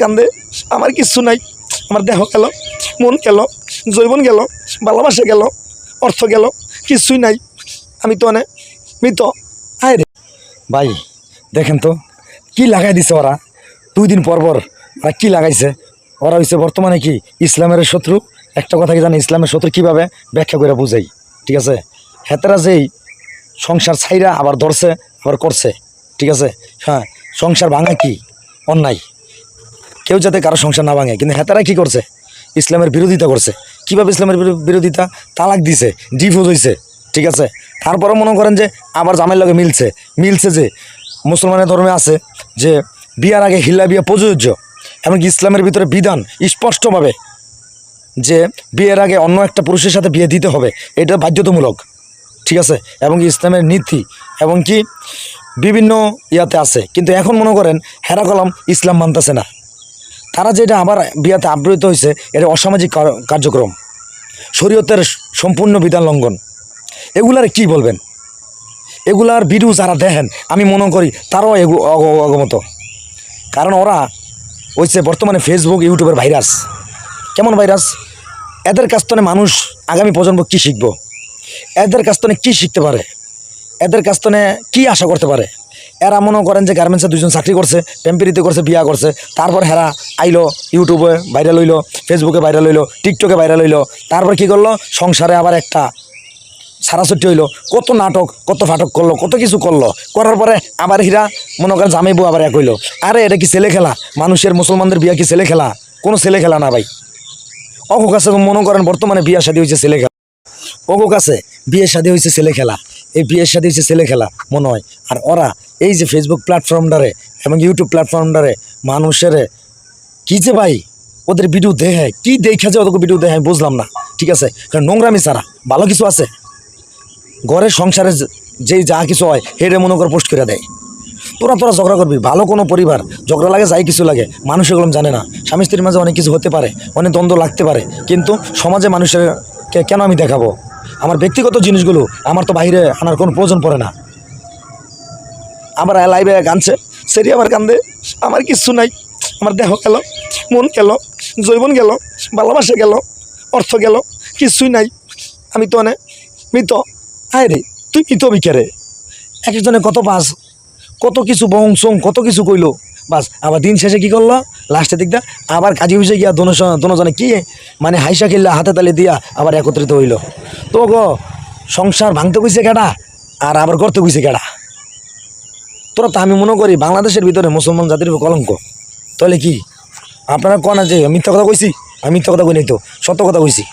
কান্দে আমার কিচ্ছু নাই, আমার দেহ গেল, মন গেল, জৈবন গেল, ভালোবাসা গেল, অর্থ গেল, কিছুই নাই। আমি তো অনেক মৃত। আয় রে ভাই, দেখেন তো কি লাগাই দিছে ওরা। 2 দিন পর পর ওরা কি লাগাইছে। ওরা হচ্ছে বর্তমানে কি ইসলামের শত্রু। একটা কথা কি জানে, ইসলামের শত্রু কিভাবে ব্যাখ্যা করে বুঝাই, ঠিক আছে। হেতারা যেই সংসার ছাইরা আবার ধরছে আবার করছে, ঠিক আছে। হ্যাঁ, সংসার ভাঙা কি অন্যায়, কেউ যাতে কারো সংসার না ভাঙে, কিন্তু হেতারা কি করছে, ইসলামের বিরোধিতা করছে। কিভাবে ইসলামের বিরোধিতা, তালাক দিছে, ডিভোর্স হয়েছে, ঠিক আছে। তারপরে মনে করেন যে আবার জামাইয়ের লগে মিলছে যে মুসলমানের ধর্মে আছে যে বিয়ার আগে হিল্লা বিয়া প্রযোজ্য, এমনকি ইসলামের ভিতরে বিধান স্পষ্টভাবে যে বিয়ের আগে অন্য একটা পুরুষের সাথে বিয়ে দিতে হবে, এটা বাধ্যতামূলক, ঠিক আছে। এবং ইসলামের নীতি এবং কি বিভিন্ন ইয়াতে আছে। কিন্তু এখন মনে করেন হেরা কলম ইসলাম মানতেছে না। তারা যেটা আবার বিয়াতে আবৃত হয়েছে, এটা অসামাজিক কার্যক্রম, শরীয়তের সম্পূর্ণ বিধান লঙ্ঘন। এগুলার কি বলবেন? এগুলার ভিডিও যারা দেখেন, আমি মনে করি তারাও অগমত। কারণ ওরা হচ্ছে বর্তমানে ফেসবুক ইউটিউবের ভাইরাস। কেমন ভাইরাস? এদের কাছ থেকে মানুষ আগামী প্রজন্ম কী শিখব, এদের কাছ থেকে কী শিখতে পারে, এদের কাছ থেকে কী আশা করতে পারে। এরা মনে করেন যে গার্মেন্টসে 2জন চাকরি করছে, টেম্পারিতে করছে, বিয়া করছে, তারপর হেরা আইলো ইউটিউবে ভাইরাল হইলো, ফেসবুকে ভাইরাল হইলো, টিকটকে ভাইরাল হইলো। তারপর কি করলো, সংসারে আবার একটা ছাড়াছুটি হইলো, কত নাটক, কত ফাটক করলো, কত কিছু করলো। করার পরে আবার হীরা মনে করেন জামাই বউ আবার এক হইলো। আরে এটা কি ছেলে খেলা? মানুষের মুসলমানদের বিয়া কি ছেলে খেলা? কোনো ছেলে খেলা না ভাই। অগো কাছে মনে করেন বর্তমানে বিয়া শাদী হয়েছে ছেলে খেলা, অগো কাছে বিয়ে শাদী হয়েছে ছেলে খেলা, এই বিয়ের শাদী হয়েছে ছেলে খেলা মনে হয়। আর ওরা এই যে ফেসবুক প্ল্যাটফর্মটারে এবং ইউটিউব প্ল্যাটফর্মটারে মানুষের কি যে ভাই ওদের ভিডিও দেখে, কি দেখে যে ওদের ভিডিও দেখে আমি বুঝলাম না, ঠিক আছে। কারণ নোংরামি ছাড়া ভালো কিছু আছে? ঘরের সংসারে যেই যা কিছু হয় হেরে মনে করে পোস্ট করে দেয়। তোরা ঝগড়া করবি, ভালো কোনো পরিবার ঝগড়া লাগে, যাই কিছু লাগে, মানুষ এগুলো জানে না। স্বামী স্ত্রীর মাঝে অনেক কিছু হতে পারে, অনেক দ্বন্দ্ব লাগতে পারে, কিন্তু সমাজে মানুষের কেন আমি দেখাবো? আমার ব্যক্তিগত জিনিসগুলো আমার তো বাইরে আনার কোনো প্রয়োজন পড়ে না। আবার লাইভে গানছে, সেরি আবার কান্দে আমার কিচ্ছু নাই, আমার দেহ গেল, মন গেল, জৈবন গেল, ভালোবাসা গেল, অর্থ গেল, কিছুই নাই। আমি তো অনেক মৃত। আয় রে তুই মৃত বিকারে। একজনে কত বাস, কত কিছু বং সং, কত কিছু কইলো, বাস আবার দিন শেষে কি করলো, লাস্টের দিকটা আবার কাজী হুসে গিয়া দোনোজনে কি মানে হাইসা খেললা, হাতে তালে দিয়া আবার একত্রিত হইল। তো গো সংসার ভাঙতে কইছে কেডা, আর আবার করতে কইছে কেডা? তোরা তো আমি মনে করি বাংলাদেশের ভিতরে মুসলমান জাতির কলঙ্ক। তাহলে কি আপনারা কন যে মিথ্যা কথা কইছি? আমি মিথ্যা কথা কই নাই তো, সত্য কথা কইছি।